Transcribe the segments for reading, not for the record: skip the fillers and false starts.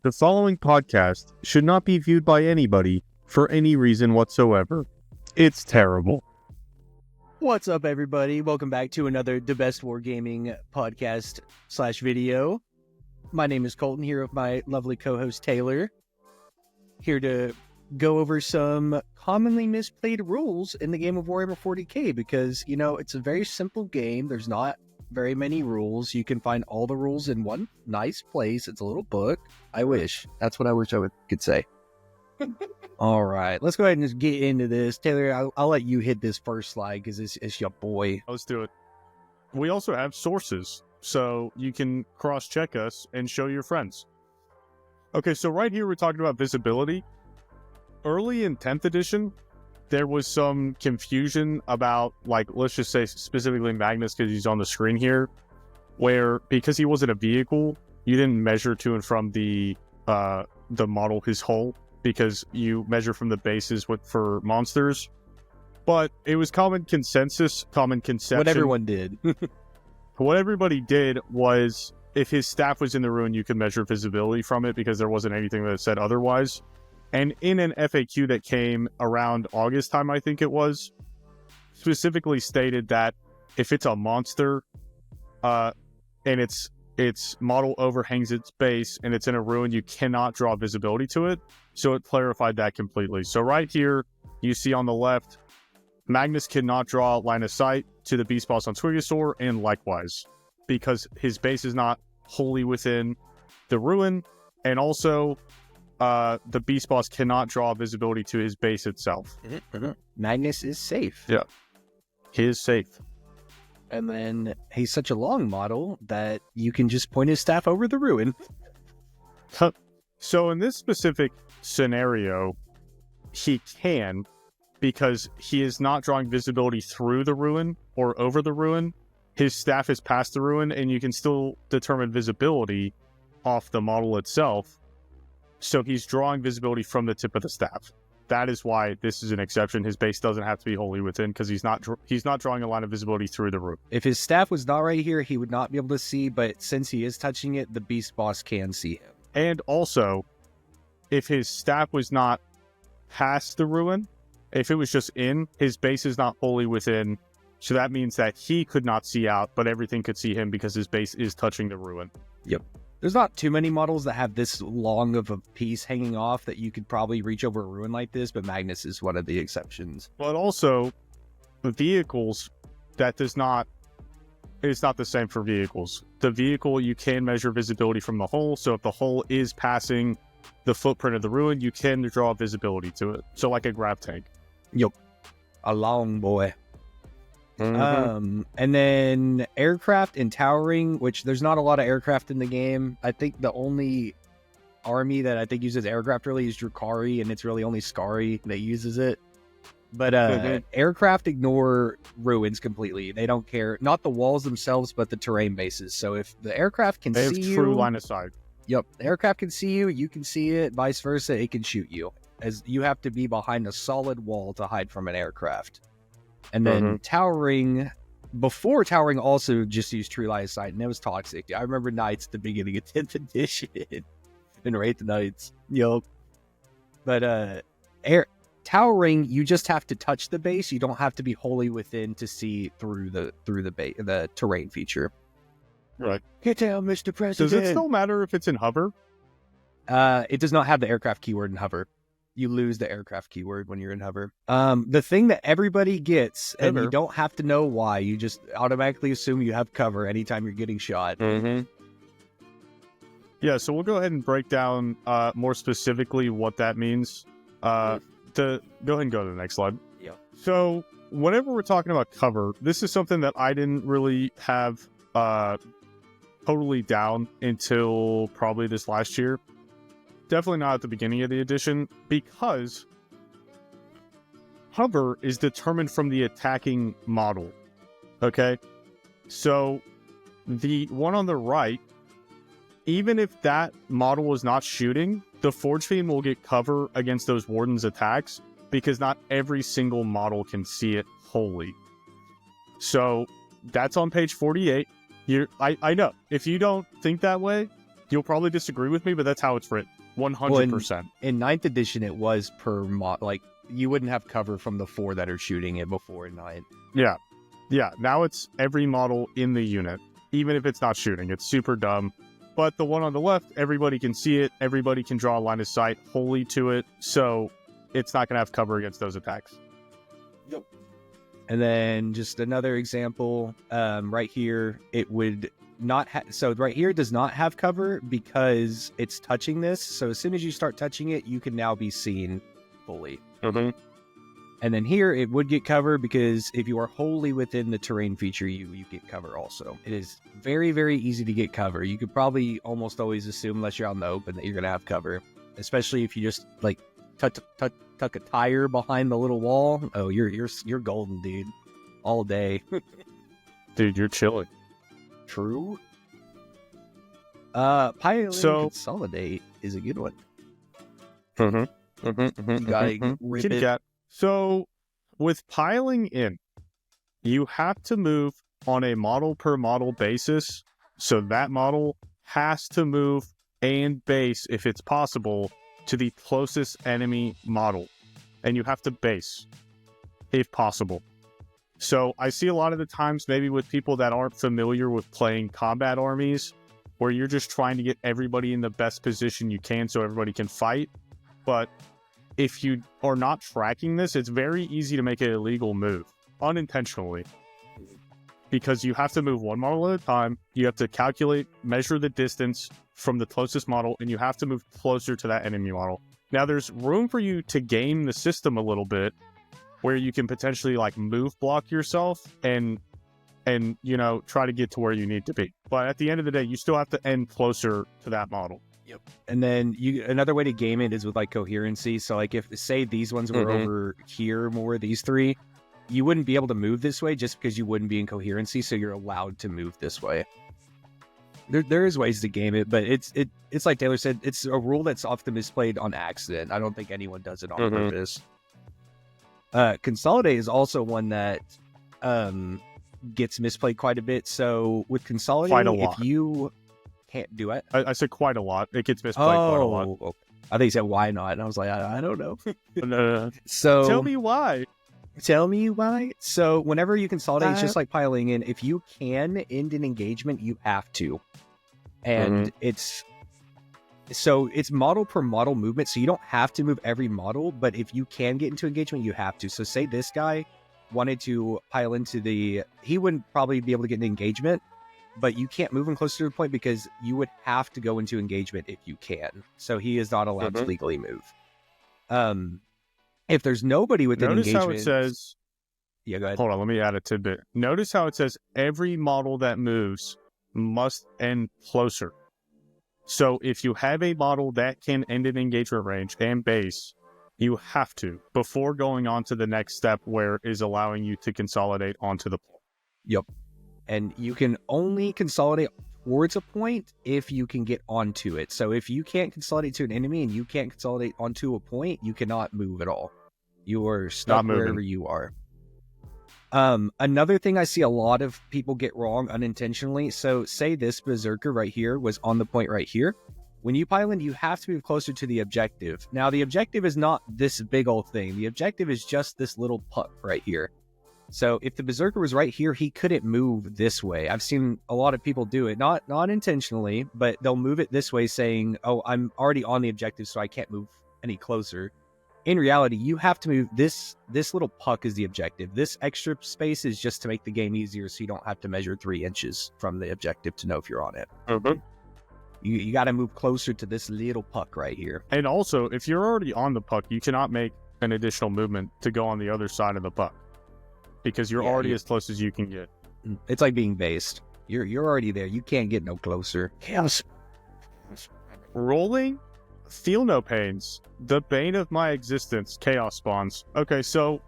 The following podcast should not be viewed by anybody for any reason whatsoever. It's terrible. What's up, everybody? Welcome back to another The Best Wargaming podcast / video. My name is Colton, here with my lovely co-host Taylor. Here to go over some commonly misplayed rules in the game of Warhammer 40K because, you know, it's a very simple game. There's not very many rules. You can find all the rules in one nice place. It's a little book. I wish. That's what I wish I could say. All right, let's go ahead and just get into this. Taylor, I'll let you hit this first slide because it's your boy. Let's do it. We also have sources, so you can cross-check us and show your friends. Okay, so right here we're talking about visibility. Early in 10th edition, there was some confusion about, like, let's just say specifically Magnus, because he's on the screen here, where because he wasn't a vehicle, you didn't measure to and from the model his hull, because you measure from the bases for monsters. But it was common consensus, common conception. What everyone did. What everybody did was, if his staff was in the ruin, you could measure visibility from it because there wasn't anything that said otherwise. And in an FAQ that came around August time, I think it was, specifically stated that if it's a monster and its model overhangs its base and it's in a ruin, you cannot draw visibility to it. So it clarified that completely. So right here, you see on the left, Magnus cannot draw line of sight to the beast boss on Squigosaur, and likewise, because his base is not wholly within the ruin, and also the beast boss cannot draw visibility to his base itself. Magnus is safe. Yeah, he is safe. And then he's such a long model that you can just point his staff over the ruin. So in this specific scenario, he can, because he is not drawing visibility through the ruin or over the ruin. His staff is past the ruin, and you can still determine visibility off the model itself. So he's drawing visibility from the tip of the staff. That is why this is an exception. His base doesn't have to be wholly within, because he's not drawing a line of visibility through the ruin. If his staff was not right here, he would not be able to see, but since he is touching it, the beast boss can see him. And also, if his staff was not past the ruin, if it was just in, his base is not wholly within. So that means that he could not see out, but everything could see him because his base is touching the ruin. Yep. There's not too many models that have this long of a piece hanging off that you could probably reach over a ruin like this, but Magnus is one of the exceptions. But also, vehicles, it's not the same for vehicles. The vehicle, you can measure visibility from the hull, so if the hull is passing the footprint of the ruin, you can draw visibility to it. So like a grab tank. Yep. A long boy. Mm-hmm. And then aircraft and towering, which there's not a lot of aircraft in the game. I think the only army that I think uses aircraft really is Drukhari, and it's really only Skari that uses it. But aircraft ignore ruins completely. They don't care, not the walls themselves, but the terrain bases. So if the aircraft can see you, true line of sight. Yep, the aircraft can see you, you can see it, vice versa, it can shoot you. As you have to be behind a solid wall to hide from an aircraft. And then towering, before towering also just used true line of sight, and it was toxic. I remember Knights at the beginning of 10th edition and Wraith Knights. Yup. But towering, you just have to touch the base. You don't have to be wholly within to see through the terrain feature. Right. Get down, Mr. President. Does it still matter if it's in hover? It does not have the aircraft keyword in hover. You lose the aircraft keyword when you're in hover. The thing that everybody gets, and you don't have to know why, you just automatically assume you have cover anytime you're getting shot. Mm-hmm. Yeah, so we'll go ahead and break down more specifically what that means. Go ahead and go to the next slide. Yeah. So whenever we're talking about cover, this is something that I didn't really have totally down until probably this last year. Definitely not at the beginning of the edition, because hover is determined from the attacking model. Okay? So the one on the right, even if that model is not shooting, the Forge Fiend will get cover against those Warden's attacks, because not every single model can see it wholly. So that's on page 48. I know. If you don't think that way, You'll probably disagree with me, but that's how it's written. 100%. In 9th edition, it was per mod. Like, you wouldn't have cover from the 4 that are shooting it before in 9. Yeah. Yeah. Now it's every model in the unit, even if it's not shooting. It's super dumb. But the one on the left, everybody can see it. Everybody can draw a line of sight wholly to it. So it's not going to have cover against those attacks. Yep. And then just another example, right here, it would not so right here it does not have cover because it's touching this. So as soon as you start touching it, you can now be seen fully. Mm-hmm. And then here it would get cover because if you are wholly within the terrain feature, you get cover also. It is very, very easy to get cover. You could probably almost always assume, unless you're out in the open, that you're going to have cover. Especially if you just like tuck a tire behind the little wall. Oh, you're golden, dude. All day. Dude, you're chilling. True. Piling Consolidate is a good one. Mm-hmm. Mm-hmm. You gotta rip it. So, with piling in, you have to move on a model per model basis. So that model has to move and base, if it's possible, to the closest enemy model. And you have to base, if possible. So I see a lot of the times, maybe with people that aren't familiar with playing combat armies, where you're just trying to get everybody in the best position you can so everybody can fight. But if you are not tracking this, it's very easy to make an illegal move, unintentionally. Because you have to move one model at a time, you have to calculate, measure the distance from the closest model, and you have to move closer to that enemy model. Now, there's room for you to game the system a little bit, where you can potentially like move block yourself and you know, try to get to where you need to be. But at the end of the day, you still have to end closer to that model. Yep. And then another way to game it is with like coherency. So like if say these ones were over here more, these 3, you wouldn't be able to move this way just because you wouldn't be in coherency. So you're allowed to move this way. There is ways to game it, but it's like Taylor said, it's a rule that's often misplayed on accident. I don't think anyone does it on purpose. Consolidate is also one that gets misplayed quite a bit. So with Consolidate, if you can't do it, I said quite a lot. It gets misplayed quite a lot. Okay. I think you said why not, and I was like, I don't know. No. So tell me why. Tell me why. So whenever you consolidate, it's just like piling in. If you can end an engagement, you have to. And it's model per model movement, so you don't have to move every model, but if you can get into engagement, you have to. So say this guy wanted to pile into he wouldn't probably be able to get into engagement, but you can't move him closer to the point because you would have to go into engagement if you can. So he is not allowed to legally move. If there's nobody within engagement... Notice how it says... Yeah, go ahead. Hold on, let me add a tidbit. Notice how it says every model that moves must end closer. So if you have a model that can end an engagement range and base, you have to, before going on to the next step where is allowing you to consolidate onto the point. Yep. And you can only consolidate towards a point if you can get onto it. So if you can't consolidate to an enemy and you can't consolidate onto a point, you cannot move at all. You are stuck wherever you are. Another thing I see a lot of people get wrong unintentionally. So say this berserker right here was on the point right here. When you pile in, you have to move closer to the objective. Now the objective is not this big old thing. The objective is just this little puck right here. So if the berserker was right here, he couldn't move this way. I've seen a lot of people do it, not intentionally, but they'll move it this way saying, oh, I'm already on the objective, so I can't move any closer. In reality, you have to move this little puck is the objective. This extra space is just to make the game easier so you don't have to measure 3 inches from the objective to know if you're on it. You got to move closer to this little puck right here. And also, if you're already on the puck, you cannot make an additional movement to go on the other side of the puck. Because you're already as close as you can get. It's like being based. You're already there. You can't get no closer. Chaos. Rolling? Feel no pains. The bane of my existence. Chaos spawns. Okay, so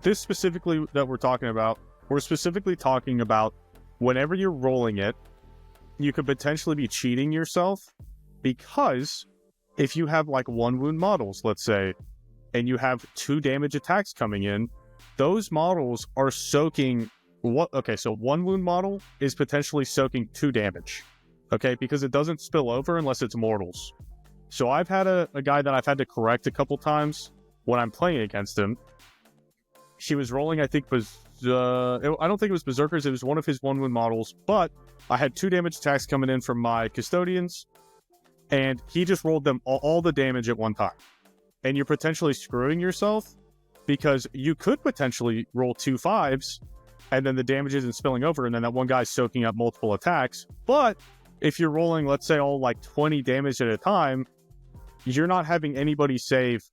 this specifically that we're talking about, we're specifically talking about whenever you're rolling it, you could potentially be cheating yourself, because if you have like 1 wound models, let's say, and you have 2 damage attacks coming in, those models are soaking so 1 wound model is potentially soaking 2 damage. okay? Because it doesn't spill over unless it's mortals. So I've had a guy that I've had to correct a couple times when I'm playing against him. She was rolling, I think, I don't think it was Berserkers. It was one of his 1-wound models. But I had 2 damage attacks coming in from my Custodians, and he just rolled them all the damage at one time. And you're potentially screwing yourself because you could potentially roll 2 5s, and then the damage isn't spilling over, and then that one guy's soaking up multiple attacks. But if you're rolling, let's say, all like 20 damage at a time, you're not having anybody save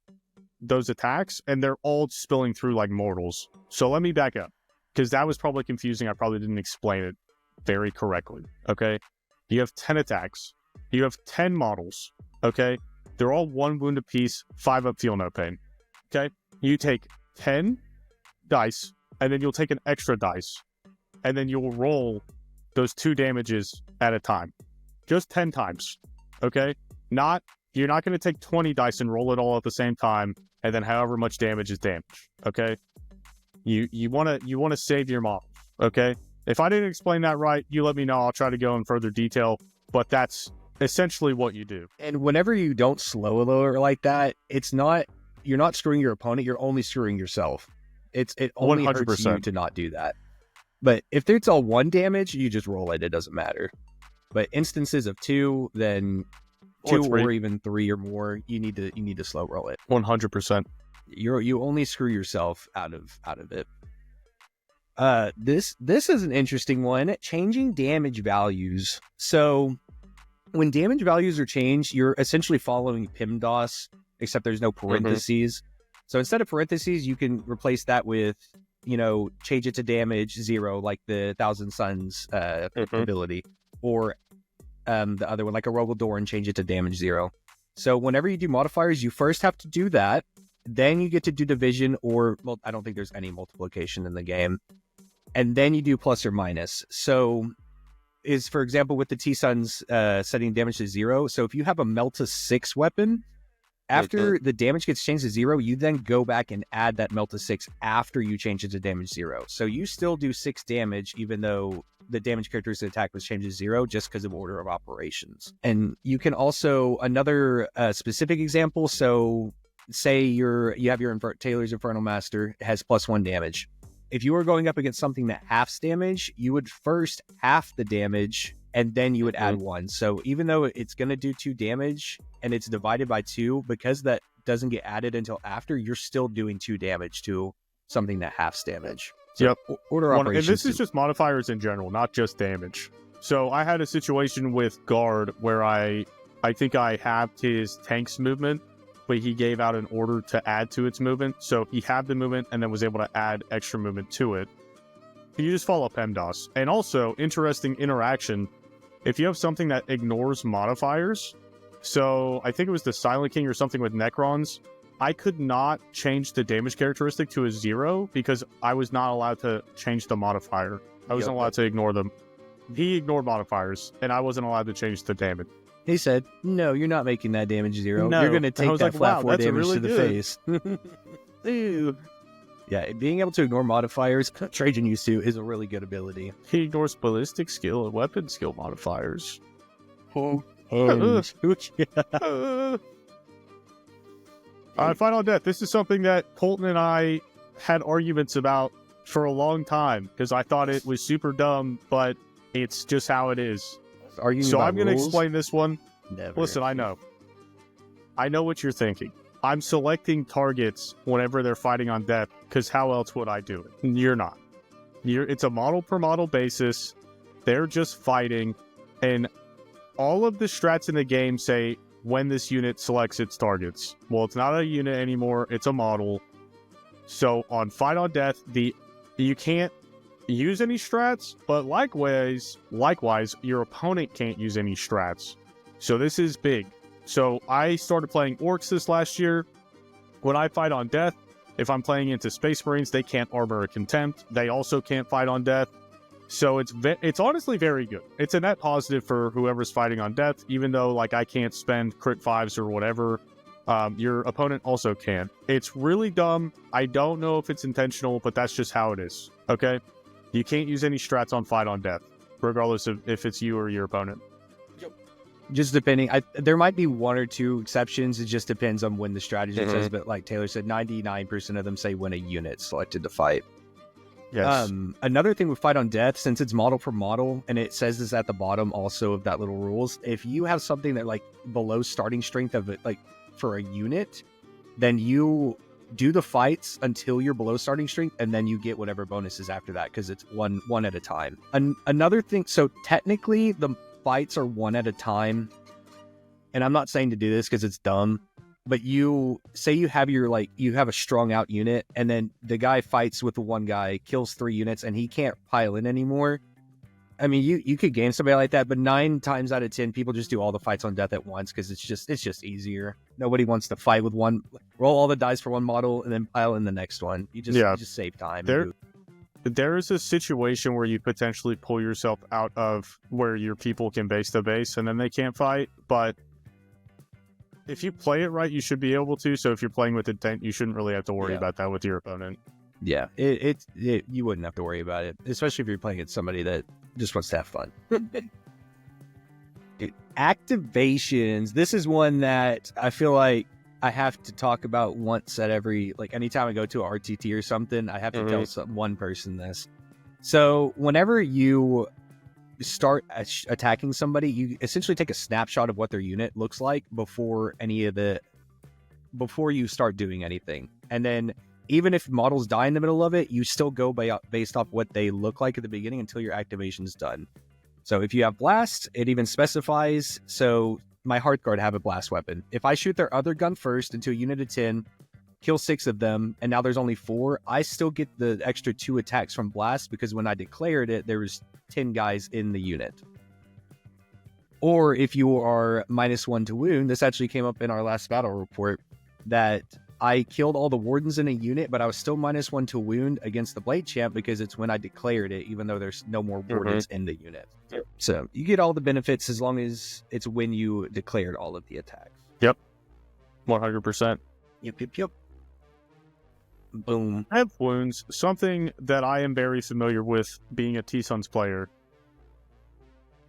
those attacks, and they're all spilling through like mortals. So let me back up, because that was probably confusing. I probably didn't explain it very correctly. Okay, you have 10 attacks, you have 10 models. Okay, they're all 1 wound apiece, 5 up, feel no pain. Okay, you take 10 dice, and then you'll take an extra dice, and then you'll roll those 2 damages at a time, just 10 times. Okay, you're not going to take 20 dice and roll it all at the same time, and then however much damage is damage. Okay, you want to save your models. Okay, if I didn't explain that right, you let me know. I'll try to go in further detail, but that's essentially what you do. And whenever you don't slow a lower like that, you're not screwing your opponent, you're only screwing yourself. It only 100%. hurts you to not do that. But if it's all 1 damage, you just roll it. It doesn't matter. But instances of 2, then 2 or even 3 or more, you need to slow roll it. 100%. You only screw yourself out of it. This is an interesting one. Changing damage values. So when damage values are changed, you're essentially following PEMDAS, except there's no parentheses. So instead of parentheses, you can replace that with, change it to damage 0, like the Thousand Suns ability, or the other one, like a Rogal and change it to damage 0. So whenever you do modifiers, you first have to do that. Then you get to do division, or, well, I don't think there's any multiplication in the game. And then you do plus or minus. So for example, with the T-Suns setting damage to 0. So if you have a Melta 6 weapon, after the damage gets changed to 0, you then go back and add that Melta 6 after you change it to damage 0. So you still do 6 damage, even though the damage characteristic attack was changed to 0, just because of order of operations. And you can also, another specific example, so say you have your Taylor's Infernal Master, it has +1 damage. If you were going up against something that halves damage, you would first half the damage, and then you would add 1. So even though it's going to do 2 damage, and it's divided by 2, because that doesn't get added until after, you're still doing 2 damage to something that halves damage. So order operations. And this is just modifiers in general, not just damage. So I had a situation with Guard where I think I halved his tank's movement, but he gave out an order to add to its movement. So he halved the movement and then was able to add extra movement to it. You just follow PEMDAS. And also, interesting interaction, if you have something that ignores modifiers, so I think it was the Silent King or something with Necrons, I could not change the damage characteristic to a 0 because I was not allowed to change the modifier. I wasn't allowed to ignore them. He ignored modifiers, and I wasn't allowed to change the damage. He said, no, you're not making that damage 0. No. You're going to take that flat 4 damage really to the face. Ew. Yeah, being able to ignore modifiers, Trajan used to, is a really good ability. He ignores ballistic skill and weapon skill modifiers. Final Death. This is something that Colton and I had arguments about for a long time because I thought it was super dumb, but it's just how it is. So I'm going to explain this one. Never. Listen, I know what you're thinking. I'm selecting targets whenever they're fighting on death because how else would I do it? You're not. It's a model per model basis. They're just fighting, and all of the strats in the game say when this unit selects its targets. Well, it's not a unit anymore, it's a model. So on Fight on Death, you can't use any strats, but likewise, your opponent can't use any strats. So this is big. So I started playing Orcs this last year. When I fight on Death, if I'm playing into Space Marines, they can't Arbor or Contempt. They also can't fight on Death. So it's honestly very good. It's a net positive for whoever's fighting on Death, even though I can't spend crit 5s or whatever. Your opponent also can. It's really dumb. I don't know if it's intentional, but that's just how it is. Okay? You can't use any strats on Fight on Death, regardless of if it's you or your opponent. Just depending. There might be one or two exceptions. It just depends on when the strategy says. But like Taylor said, 99% of them say when a unit selected to fight. Yes. Another thing with Fight on Death, since it's model for model, and it says this at the bottom also of that little rules, if you have something that like below starting strength of it, like for a unit, then you do the fights until you're below starting strength, and then you get whatever bonuses after that, because it's one at a time. Another thing, so technically the fights are one at a time, and I'm not saying to do this because it's dumb, but you say you have you have a strong out unit, and then the guy fights with the one guy, kills 3 units, and he can't pile in anymore. I mean, you could game somebody like that, but 9 times out of 10, people just do all the fights on death at once because it's just easier. Nobody wants to fight with one. Roll all the dice for one model and then pile in the next one. You just save time. There is a situation where you potentially pull yourself out of where your people can base the base and then they can't fight, but if you play it right, you should be able to. So if you're playing with intent, you shouldn't really have to worry about that with your opponent. Yeah, you wouldn't have to worry about it, especially if you're playing against somebody that just wants to have fun. Dude, activations. This is one that I feel like I have to talk about once at every, like anytime I go to a RTT or something, I have to tell one person this. So whenever you start attacking somebody, you essentially take a snapshot of what their unit looks like before you start doing anything. And then even if models die in the middle of it, you still go based off what they look like at the beginning until your activation's done. So if you have blast, it even specifies. So my Hearthguard have a blast weapon. If I shoot their other gun first into a unit of 10, kill 6 of them, and now there's only 4, I still get the extra 2 attacks from blast because when I declared it, there was 10 guys in the unit. Or if you are -1 to wound, this actually came up in our last battle report, that I killed all the wardens in a unit, but I was still -1 to wound against the Blade Champ because it's when I declared it, even though there's no more wardens in the unit. Yep. So you get all the benefits as long as it's when you declared all of the attacks. Yep. 100%. Yep. Boom. I have wounds, something that I am very familiar with being a T-Suns player.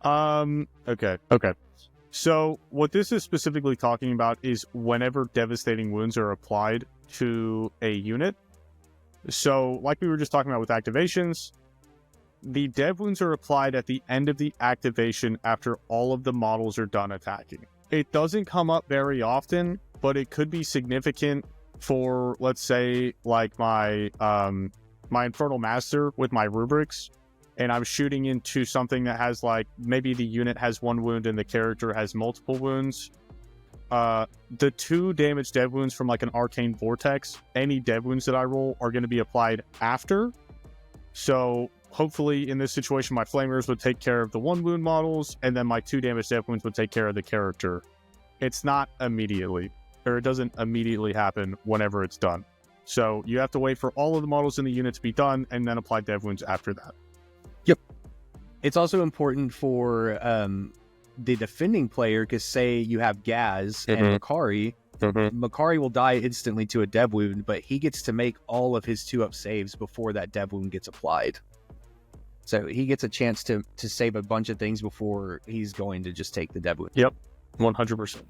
Okay. So what this is specifically talking about is whenever devastating wounds are applied to a unit. So like we were just talking about with activations, the dev wounds are applied at the end of the activation after all of the models are done attacking. It doesn't come up very often, but it could be significant for, let's say, like my Infernal Master with my rubrics, and I'm shooting into something that has, like, maybe the unit has 1 wound and the character has multiple wounds. The 2 damage dev wounds from like an Arcane Vortex, any dev wounds that I roll are going to be applied after. So hopefully in this situation, my Flamers would take care of the 1 wound models, and then my 2 damage dev wounds would take care of the character. It's not immediately, or it doesn't immediately happen whenever it's done. So you have to wait for all of the models in the unit to be done and then apply dev wounds after that. Yep. It's also important for the defending player, because say you have Gaz and Makari. Makari will die instantly to a dev wound, but he gets to make all of his 2-up saves before that dev wound gets applied. So he gets a chance to save a bunch of things before he's going to just take the dev wound. Yep, 100%.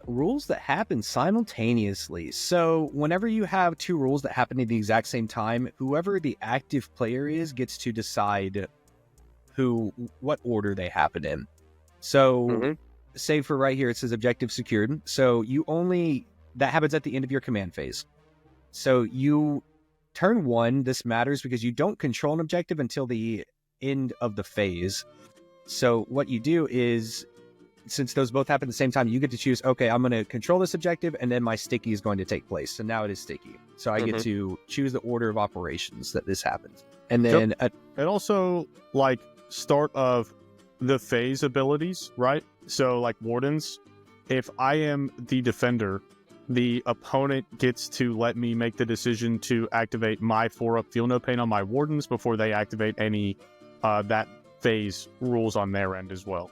Rules that happen simultaneously. So whenever you have 2 rules that happen at the exact same time, whoever the active player is gets to decide what order they happen in. So say for right here, it says objective secured. So that happens at the end of your command phase. So you turn 1, this matters because you don't control an objective until the end of the phase. So what you do is, since those both happen at the same time, you get to choose, okay, I'm going to control this objective, and then my sticky is going to take place. So now it is sticky. So I get to choose the order of operations that this happens. And then... and also, like, start of the phase abilities, right? So, like, Wardens, if I am the defender, the opponent gets to let me make the decision to activate my 4-up Feel No Pain on my Wardens before they activate any that phase rules on their end as well.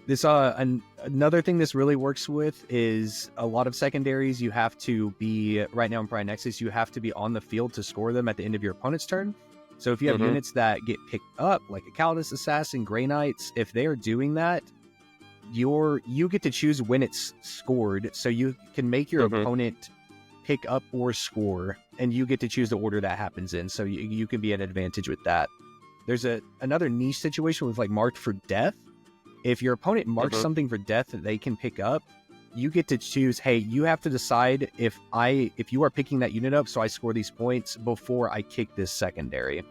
This another thing this really works with is a lot of secondaries. You have to be, right now in Prime Nexus, you have to be on the field to score them at the end of your opponent's turn. So if you have units that get picked up, like a Caldas Assassin, Grey Knights, if they are doing that, you get to choose when it's scored, so you can make your opponent pick up or score, and you get to choose the order that happens in, so you can be at an advantage with that. There's another niche situation with like marked for death. If your opponent marks something for death that they can pick up, you get to choose, hey, you have to decide if you are picking that unit up, so I score these points before I kick this secondary.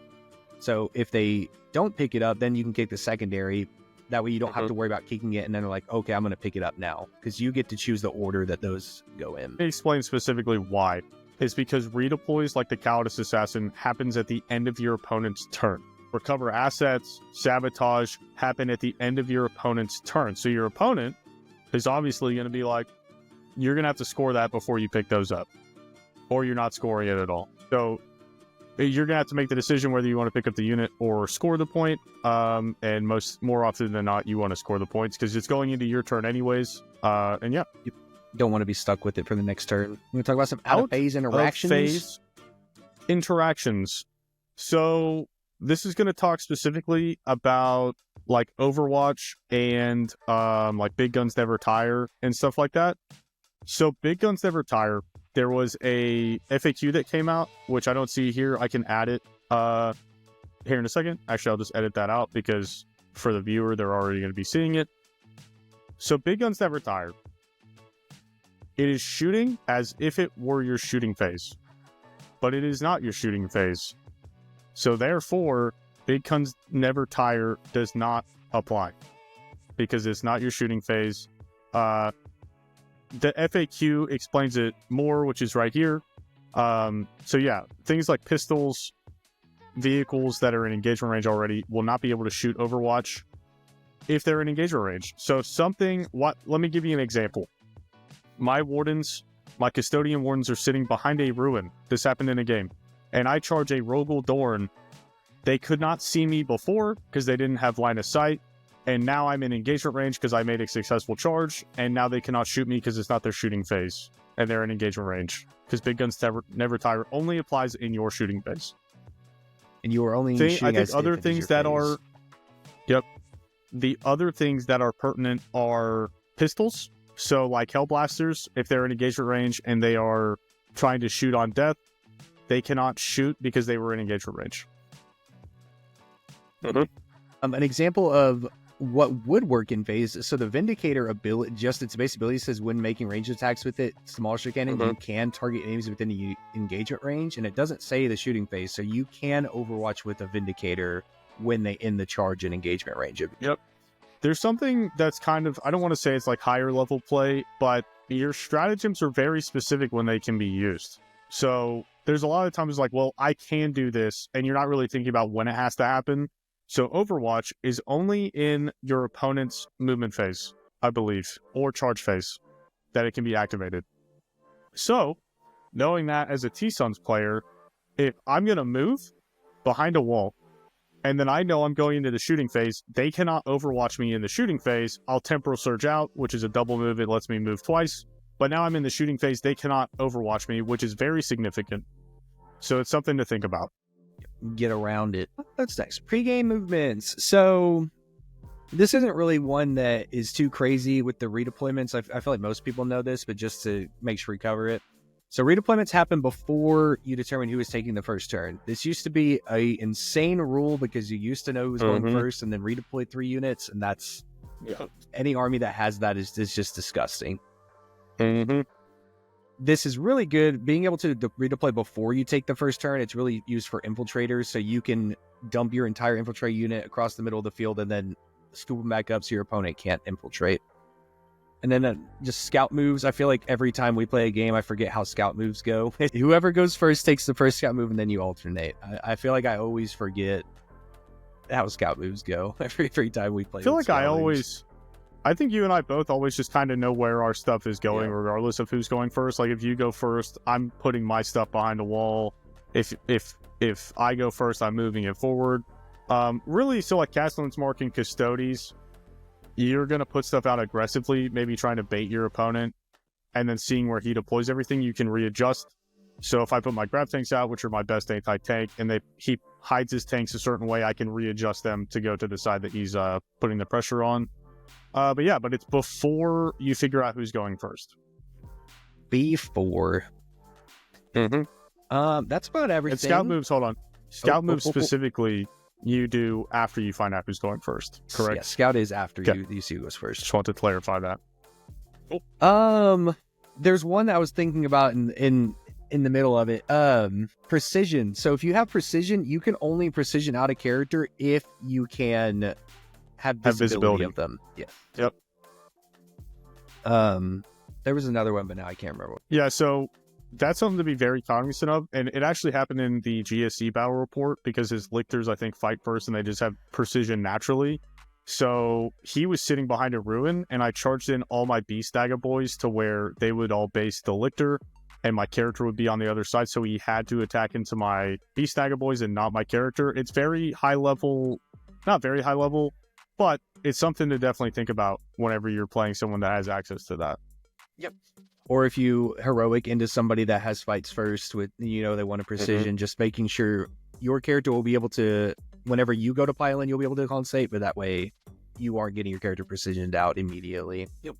So if they don't pick it up, then you can kick the secondary. That way you don't have to worry about kicking it, and then they're like, okay, I'm going to pick it up now, because you get to choose the order that those go in. Explain specifically why. It's because redeploys like the Cowardice Assassin happens at the end of your opponent's turn. Recover assets, sabotage happen at the end of your opponent's turn. So your opponent is obviously going to be like, you're going to have to score that before you pick those up, or you're not scoring it at all. So you're going to have to make the decision whether you want to pick up the unit or score the point. And more often than not, you want to score the points because it's going into your turn anyways. And yeah. You don't want to be stuck with it for the next turn. We're going to talk about some out-of-phase interactions. Out-of-phase interactions. So this is going to talk specifically about like Overwatch and like Big Guns Never Tire and stuff like that. So Big Guns Never Tire, there was a FAQ that came out, which I don't see here. I can add it here in a second. Actually, I'll just edit that out because for the viewer, they're already going to be seeing it. So Big Guns Never Tire. It is shooting as if it were your shooting phase, but it is not your shooting phase. So therefore, Big Guns Never Tire does not apply because it's not your shooting phase. The FAQ explains it more, which is right here. So yeah, things like pistols, vehicles that are in engagement range already will not be able to shoot Overwatch if they're in engagement range. So let me give you an example. My custodian wardens are sitting behind a ruin. This happened in a game. And I charge a Rogel Dorn. They could not see me before because they didn't have line of sight. And now I'm in engagement range because I made a successful charge. And now they cannot shoot me because it's not their shooting phase. And they're in engagement range. Because Big Guns Never Tire only applies in your shooting phase. And you are only shooting I think other things that are... Yep. The other things that are pertinent are pistols. So like Hellblasters, if they're in engagement range and they are trying to shoot on death, they cannot shoot because they were in engagement range. An example of what would work in phase. So the Vindicator ability, just its base ability says when making range attacks with it, small shot cannon, you can target enemies within the engagement range, and it doesn't say the shooting phase. So you can Overwatch with a Vindicator when they end the charge in engagement range. Yep. There's something that's kind of, I don't want to say it's like higher level play, but your stratagems are very specific when they can be used. So there's a lot of times like, well, I can do this, and you're not really thinking about when it has to happen. So Overwatch is only in your opponent's movement phase, I believe, or charge phase, that it can be activated. So, knowing that as a T-Suns player, if I'm going to move behind a wall, and then I know I'm going into the shooting phase, they cannot Overwatch me in the shooting phase. I'll Temporal Surge out, which is a double move. It lets me move twice. But now I'm in the shooting phase. They cannot Overwatch me, which is very significant. So it's something to think about. Get around it. That's nice. Pregame movements. So this isn't really one that is too crazy with the redeployments. I feel like most people know this, but just to make sure we cover it. So redeployments happen before you determine who is taking the first turn. This used to be a insane rule because you used to know who was going first and then redeploy 3 units, and that's any army that has that is just disgusting. This is really good. Being able to redeploy before you take the first turn, it's really used for infiltrators, so you can dump your entire infiltrate unit across the middle of the field and then scoop them back up so your opponent can't infiltrate. And then just scout moves. I feel like every time we play a game, I forget how scout moves go. Whoever goes first takes the first scout move, and then you alternate. I feel like I always forget how scout moves go every time we play. I feel like I think you and I both always just kind of know where our stuff is going, regardless of who's going first. Like if you go first, I'm putting my stuff behind a wall. If I go first, I'm moving it forward. Really, so like Castellan's marking Custodes, you're going to put stuff out aggressively, maybe trying to bait your opponent, and then seeing where he deploys everything, you can readjust. So if I put my grab tanks out, which are my best anti-tank, and he hides his tanks a certain way, I can readjust them to go to the side that he's putting the pressure on. But it's before you figure out who's going first. Before. That's about everything. And scout moves, hold on. Scout moves specifically, you do after you find out who's going first, correct? Yeah, scout is after you see who goes first. Just want to clarify that. There's one that I was thinking about in the middle of it. Precision. So if you have precision, you can only precision out a character if you can have visibility of them. Yeah. Yep. There was another one, but now I can't remember. Yeah, so that's something to be very cognizant of, and it actually happened in the GSC battle report because his lictors, I think, fight first, and they just have precision naturally. So he was sitting behind a ruin, and I charged in all my Beast Dagger boys to where they would all base the lictor, and my character would be on the other side, so he had to attack into my Beast Dagger boys and not my character. It's very high level, not very high level, but it's something to definitely think about whenever you're playing someone that has access to that. Yep. Or if you heroic into somebody that has fights first with, they want a precision, just making sure your character will be able to, whenever you go to pile in, you'll be able to constate, but that way you aren't getting your character precisioned out immediately. Yep.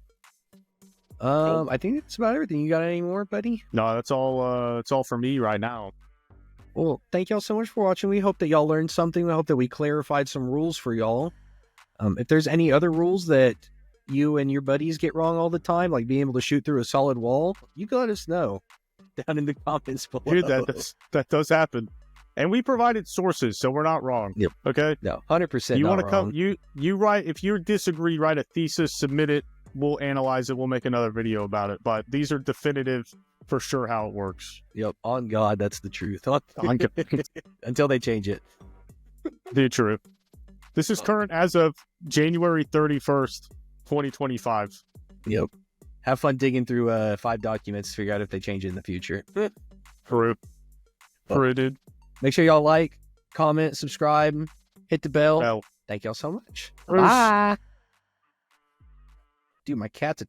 I think that's about everything. You got any more, buddy? No, that's all. It's all for me right now. Well, thank y'all so much for watching. We hope that y'all learned something. We hope that we clarified some rules for y'all. If there's any other rules that you and your buddies get wrong all the time, like being able to shoot through a solid wall, you can let us know down in the comments below. Dude, that does happen, and we provided sources, so we're not wrong. Yep. Okay. No, 100%. You want to come? You write. If you disagree, write a thesis, submit it. We'll analyze it. We'll make another video about it. But these are definitive for sure how it works. Yep. On God, that's the truth. On God. Until they change it. The truth. This is current as of January 31st, 2025. Yep. Have fun digging through 5 documents to figure out if they change it in the future. Peru, dude. Make sure y'all like, comment, subscribe, hit the bell. Thank y'all so much. Bruce. Bye. Dude, my cat's a